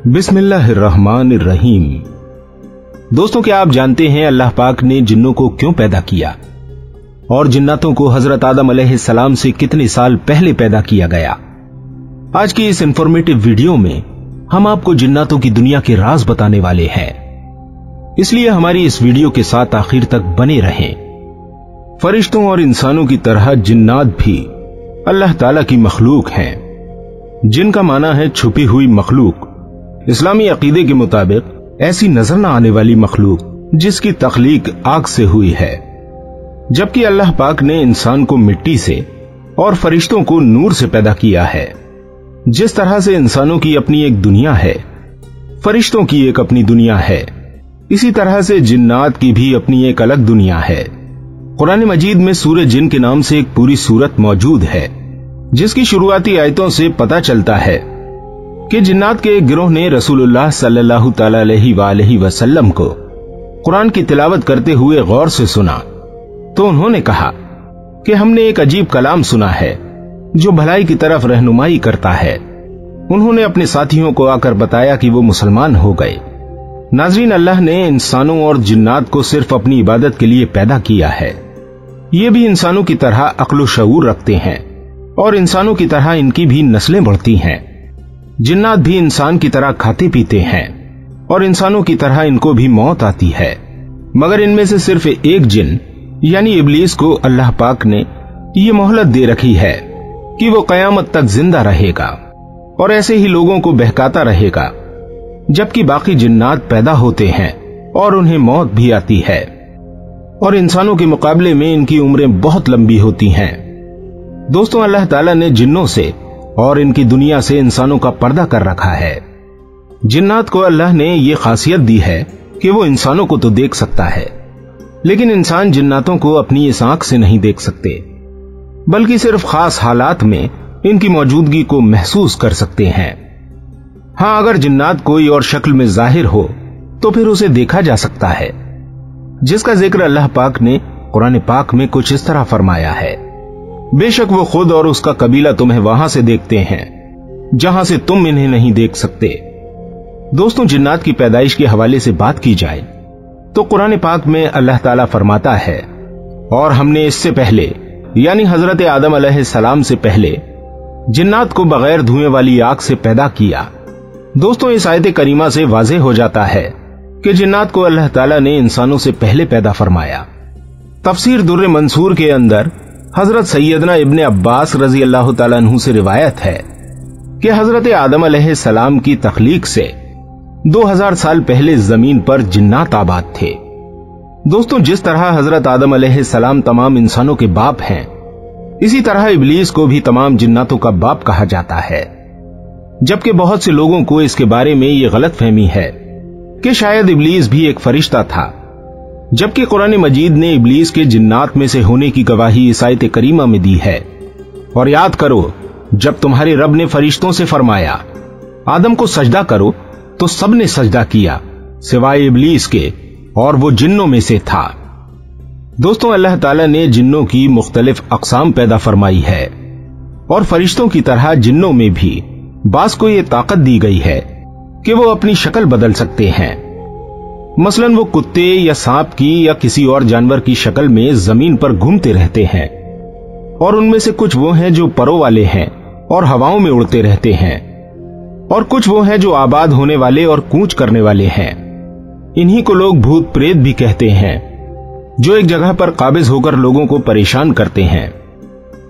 बिस्मिल्लाहिर्रहमानिर्रहीम। दोस्तों, क्या आप जानते हैं अल्लाह पाक ने जिन्नों को क्यों पैदा किया और जिन्नातों को हजरत आदम अलैहिस्सलाम से कितने साल पहले पैदा किया गया? आज की इस इंफॉर्मेटिव वीडियो में हम आपको जिन्नातों की दुनिया के राज बताने वाले हैं, इसलिए हमारी इस वीडियो के साथ आखिर तक बने रहें। फरिश्तों और इंसानों की तरह जिन्नात भी अल्लाह ताला की मखलूक हैं, जिनका माना है छुपी हुई मखलूक। इस्लामी अकीदे के मुताबिक ऐसी नजर न आने वाली मखलूक जिसकी तख्लीक आग से हुई है, जबकि अल्लाह पाक ने इंसान को मिट्टी से और फरिश्तों को नूर से पैदा किया है। जिस तरह से इंसानों की अपनी एक दुनिया है, फरिश्तों की एक अपनी दुनिया है, इसी तरह से जिन्नात की भी अपनी एक अलग दुनिया है। कुरान मजीद में सूरह जिन के नाम से एक पूरी सूरत मौजूद है, जिसकी शुरुआती आयतों से पता चलता है कि जिन्नात के एक गिरोह ने रसूलुल्लाह सल्लल्लाहु तआला अलैहि वसल्लम को कुरान की तिलावत करते हुए गौर से सुना तो उन्होंने कहा कि हमने एक अजीब कलाम सुना है जो भलाई की तरफ रहनुमाई करता है। उन्होंने अपने साथियों को आकर बताया कि वो मुसलमान हो गए। नाज़रीन, अल्लाह ने इंसानों और जिन्नात को सिर्फ अपनी इबादत के लिए पैदा किया है। ये भी इंसानों की तरह अक्ल व शऊर रखते हैं और इंसानों की तरह इनकी भी नस्लें बढ़ती हैं। जिन्नात भी इंसान की तरह खाते पीते हैं और इंसानों की तरह इनको भी मौत आती है, मगर इनमें से सिर्फ एक जिन यानी इब्लीस को अल्लाह पाक ने ये मोहलत दे रखी है कि वो कयामत तक जिंदा रहेगा और ऐसे ही लोगों को बहकाता रहेगा, जबकि बाकी जिन्नात पैदा होते हैं और उन्हें मौत भी आती है और इंसानों के मुकाबले में इनकी उम्रें बहुत लंबी होती हैं। दोस्तों, अल्लाह ताला ने जिन्नों से और इनकी दुनिया से इंसानों का पर्दा कर रखा है। जिन्नात को अल्लाह ने यह खासियत दी है कि वो इंसानों को तो देख सकता है, लेकिन इंसान जिन्नातों को अपनी इस आंख से नहीं देख सकते, बल्कि सिर्फ खास हालात में इनकी मौजूदगी को महसूस कर सकते हैं। हां, अगर जिन्नात कोई और शक्ल में जाहिर हो तो फिर उसे देखा जा सकता है, जिसका जिक्र अल्लाह पाक ने कुरान पाक में कुछ इस तरह फरमाया है, बेशक वो खुद और उसका कबीला तुम्हें वहां से देखते हैं जहां से तुम इन्हें नहीं देख सकते। दोस्तों, जिन्नात की पैदाइश के हवाले से बात की जाए तो कुरान पाक में अल्लाह ताला फरमाता है, और हमने इससे पहले यानी हजरत आदम अलैहिस्सलाम से पहले जिन्नात को बगैर धुएं वाली आग से पैदा किया। दोस्तों, इस आयत करीमा से वाज़ेह हो जाता है कि जिन्नात को अल्लाह ताला ने इंसानों से पहले पैदा फरमाया। तफसीर दुर्र मंसूर के अंदर हजरत सैयदना इब्ने अब्बास रजी अल्लाह तआला अन्हु से रिवायत है कि हजरत आदम अलैहिस्सलाम की तख्लीक से 2000 साल पहले जमीन पर जिन्नात आबाद थे। दोस्तों, जिस तरह हजरत आदम अलैहिस्सलाम तमाम इंसानों के बाप हैं, इसी तरह इब्लीस को भी तमाम जिन्नातों का बाप कहा जाता है, जबकि बहुत से लोगों को इसके बारे में यह गलत फहमी है कि शायद इब्लीस भी एक फरिश्ता था, जबकि कुरान मजीद ने इब्लीस के जिन्नात में से होने की गवाही इस आयत करीमा में दी है। और याद करो, जब तुम्हारे रब ने फरिश्तों से फरमाया आदम को सजदा करो तो सबने सजदा किया सिवाय इब्लीस के, और वो जिन्नों में से था। दोस्तों, अल्लाह ताला ने जिन्नों की मुख्तलिफ अक़साम पैदा फरमाई है और फरिश्तों की तरह जिन्नों में भी बास को यह ताकत दी गई है कि वो अपनी शक्ल बदल सकते हैं। मसलन वो कुत्ते या सांप की या किसी और जानवर की शक्ल में जमीन पर घूमते रहते हैं, और उनमें से कुछ वो हैं जो परों वाले हैं और हवाओं में उड़ते रहते हैं, और कुछ वो हैं जो आबाद होने वाले और कूच करने वाले हैं। इन्हीं को लोग भूत प्रेत भी कहते हैं, जो एक जगह पर काबिज होकर लोगों को परेशान करते हैं।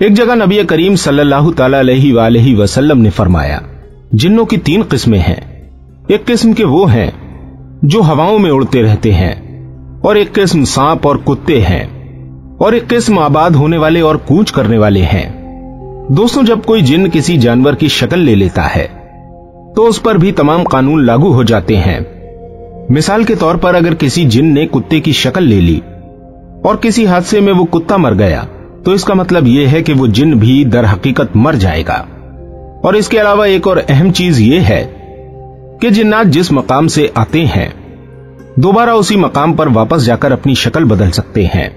एक जगह नबी करीम सल्लल्लाहु तआला अलैहि वसल्लम ने फरमाया, जिन्नों की 3 किस्में हैं। एक किस्म के वो हैं जो हवाओं में उड़ते रहते हैं, और एक किस्म सांप और कुत्ते हैं, और एक किस्म आबाद होने वाले और कूच करने वाले हैं। दोस्तों, जब कोई जिन्न किसी जानवर की शक्ल ले लेता है तो उस पर भी तमाम कानून लागू हो जाते हैं। मिसाल के तौर पर अगर किसी जिन्न ने कुत्ते की शक्ल ले ली और किसी हादसे में वो कुत्ता मर गया, तो इसका मतलब यह है कि वो जिन्न भी दर हकीकत मर जाएगा। और इसके अलावा एक और अहम चीज ये है कि जिन्नात जिस मकाम से आते हैं दोबारा उसी मकाम पर वापस जाकर अपनी शक्ल बदल सकते हैं।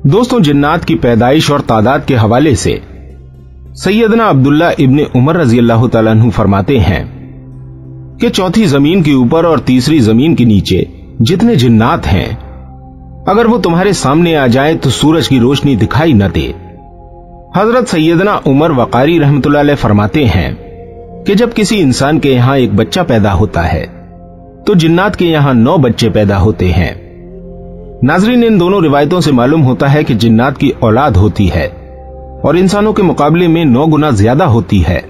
दोस्तों, जिन्नात की पैदाइश और तादाद के हवाले से सैयदना अब्दुल्ला इब्ने उमर रजी अल्लाह तआला अन्हु फरमाते हैं कि चौथी जमीन के ऊपर और तीसरी जमीन के नीचे जितने जिन्नात हैं, अगर वो तुम्हारे सामने आ जाए तो सूरज की रोशनी दिखाई न दे। हजरत सैयदना उमर वक़ारी रहमतुल्लाह अलैह फरमाते हैं कि जब किसी इंसान के यहां एक बच्चा पैदा होता है तो जिन्नात के यहां 9 बच्चे पैदा होते हैं। नाज़रीन, इन दोनों रिवायतों से मालूम होता है कि जिन्नात की औलाद होती है और इंसानों के मुकाबले में 9 गुना ज्यादा होती है,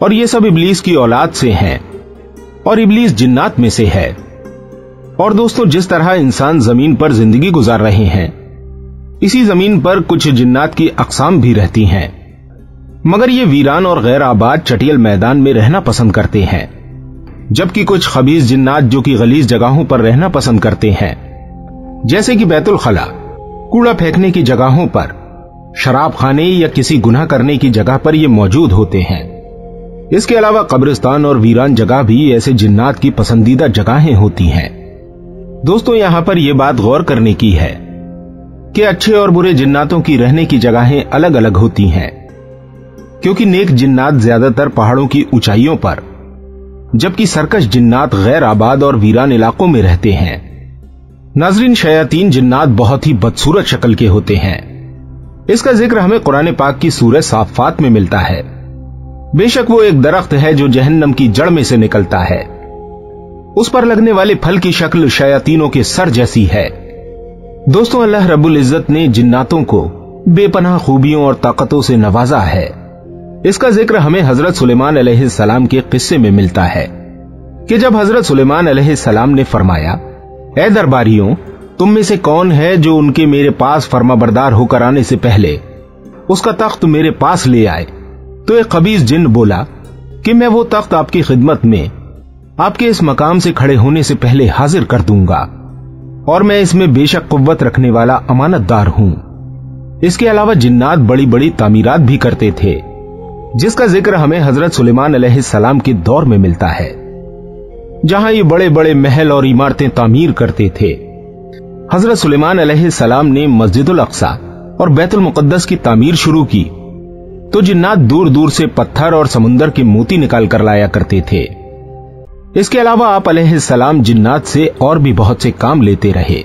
और ये सब इब्लीस की औलाद से हैं और इब्लीस जिन्नात में से है। और दोस्तों, जिस तरह इंसान जमीन पर जिंदगी गुजार रहे हैं, इसी जमीन पर कुछ जिन्नात की अक़साम भी रहती हैं, मगर ये वीरान और गैर आबाद चटियल मैदान में रहना पसंद करते हैं, जबकि कुछ खबीस जिन्नात जो कि गलीज जगहों पर रहना पसंद करते हैं, जैसे कि बैतुल खला, कूड़ा फेंकने की जगहों पर, शराब खाने या किसी गुनाह करने की जगह पर ये मौजूद होते हैं। इसके अलावा कब्रिस्तान और वीरान जगह भी ऐसे जिन्नात की पसंदीदा जगहें होती हैं। दोस्तों, यहां पर यह बात गौर करने की है कि अच्छे और बुरे जिन्नातों की रहने की जगहें अलग अलग होती हैं, क्योंकि नेक जिन्नात ज्यादातर पहाड़ों की ऊंचाइयों पर, जबकि सरकश जिन्नात गैर आबाद और वीरान इलाकों में रहते हैं। नाज़रीन, शयातीन जिन्नात बहुत ही बदसूरत शक्ल के होते हैं। इसका जिक्र हमें कुरान पाक की सूरह साफ़ात में मिलता है। बेशक वो एक दरख्त है जो जहन्नम की जड़ में से निकलता है। उस पर लगने वाले फल की शक्ल शयातीनों के सर जैसी है। दोस्तों, अल्लाह रब्बुल इज्जत ने जिन्नातों को बेपनाह खूबियों और ताकतों से नवाजा है। इसका जिक्र हमें हजरत सुलेमान अलैहिस्सलाम के किस्से में मिलता है कि जब हजरत सुलेमान अलैहिस्सलाम ने फरमाया, ऐ दरबारियों, तुम में से कौन है जो उनके मेरे पास फरमाबरदार होकर आने से पहले उसका तख्त मेरे पास ले आए? तो एक खबीस जिन बोला कि मैं वो तख्त आपकी खिदमत में आपके इस मकाम से खड़े होने से पहले हाजिर कर दूंगा, और मैं इसमें बेशक कुव्वत रखने वाला अमानतदार हूं। इसके अलावा जिन्नात बड़ी बड़ी तामीरात भी करते थे, जिसका जिक्र हमें हजरत सुलेमान अलैहिस्सलाम के दौर में मिलता है, जहां ये बड़े बड़े महल और इमारतें तामीर करते थे। हजरत सुलेमान अलैहिस्सलाम ने मस्जिदुल अक्सा और बैतुल मुकद्दस की तामीर शुरू की तो जिन्नात दूर दूर से पत्थर और समुंदर के मोती निकाल कर लाया करते थे। इसके अलावा आप अलैहिस्सलाम जिन्नात से और भी बहुत से काम लेते रहे।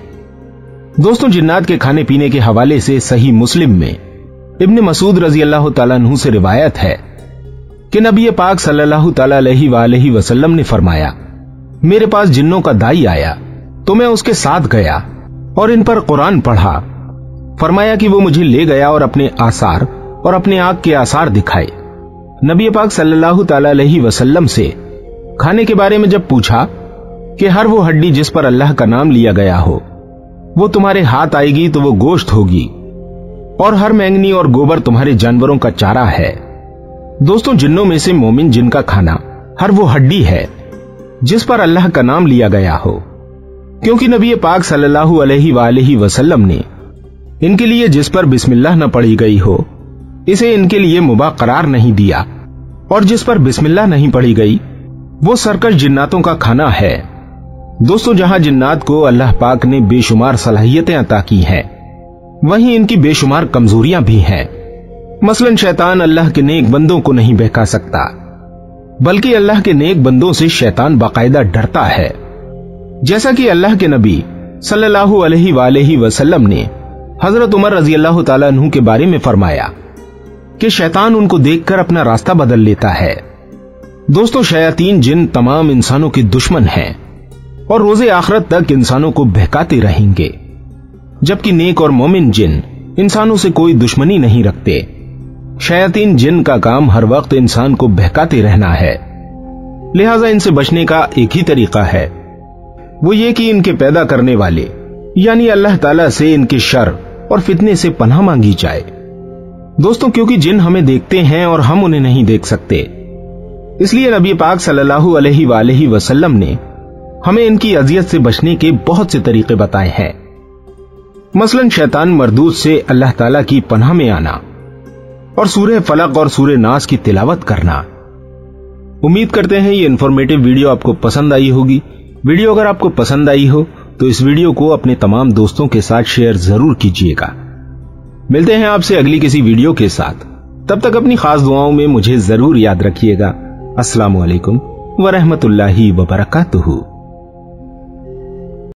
दोस्तों, जिन्नात के खाने पीने के हवाले से सही मुस्लिम में इब्न मसूद रजी अल्लाह तआला अन्हु से रिवायत है कि नबी पाक सल्लल्लाहु तआला अलैहि वसल्लम ने फरमाया, मेरे पास जिन्नों का दाई आया तो मैं उसके साथ गया और इन पर कुरान पढ़ा। फरमाया कि वो मुझे ले गया और अपने आसार और अपने आंख के आसार दिखाए। नबी पाक सल्लल्लाहु तआला अलैहि वसल्लम से खाने के बारे में जब पूछा कि हर वो हड्डी जिस पर अल्लाह का नाम लिया गया हो वो तुम्हारे हाथ आएगी तो वो गोश्त होगी, और हर मैंगनी और गोबर तुम्हारे जानवरों का चारा है। दोस्तों, जिन्नों में से मोमिन जिन का खाना हर वो हड्डी है जिस पर अल्लाह का नाम लिया गया हो, क्योंकि नबी पाक सल्लल्लाहु अलैहि वसल्लम ने इनके लिए जिस पर बिस्मिल्लाह न पढ़ी गई हो इसे इनके लिए मुबाह करार नहीं दिया, और जिस पर बिस्मिल्लाह नहीं पढ़ी गई वो सरकश जिन्नातों का खाना है। दोस्तों, जहां जिन्नात को अल्लाह पाक ने बेशुमार सलाहियतें अता की हैं, वहीं इनकी बेशुमार कमजोरियां भी हैं। मसलन शैतान अल्लाह के नेक बंदों को नहीं बहका सकता, बल्कि अल्लाह के नेक बंदों से शैतान बाकायदा डरता है। जैसा कि अल्लाह के नबी सल्लल्लाहु अलैहि वसल्लम ने हजरत उमर रजी अल्लाह तआला अन्हु के बारे में फरमाया कि शैतान उनको देखकर अपना रास्ता बदल लेता है। दोस्तों, शयातीन जिन तमाम इंसानों के दुश्मन हैं और रोजे आखिरत तक इंसानों को बहकाते रहेंगे, जबकि नेक और मोमिन जिन इंसानों से कोई दुश्मनी नहीं रखते। शयातीन जिन का काम हर वक्त इंसान को बहकाते रहना है, लिहाजा इनसे बचने का एक ही तरीका है, वो ये कि इनके पैदा करने वाले यानी अल्लाह ताला से इनके शर और फितने से पनाह मांगी जाए। दोस्तों, क्योंकि जिन हमें देखते हैं और हम उन्हें नहीं देख सकते, इसलिए नबी पाक सल्लल्लाहु अलैहि वसल्लम ने हमें इनकी अजियत से बचने के बहुत से तरीके बताए हैं। मसलन शैतान मरदूद से अल्लाह ताला की पनाह में आना और सूरह फलक और सूरह नास की तिलावत करना। उम्मीद करते हैं ये इन्फॉर्मेटिव वीडियो आपको पसंद आई होगी। वीडियो अगर आपको पसंद आई हो तो इस वीडियो को अपने तमाम दोस्तों के साथ शेयर जरूर कीजिएगा। मिलते हैं आपसे अगली किसी वीडियो के साथ, तब तक अपनी खास दुआओं में मुझे जरूर याद रखिएगा। अस्सलामु अलैकुम व रहमतुल्लाहि व बरकातुहू।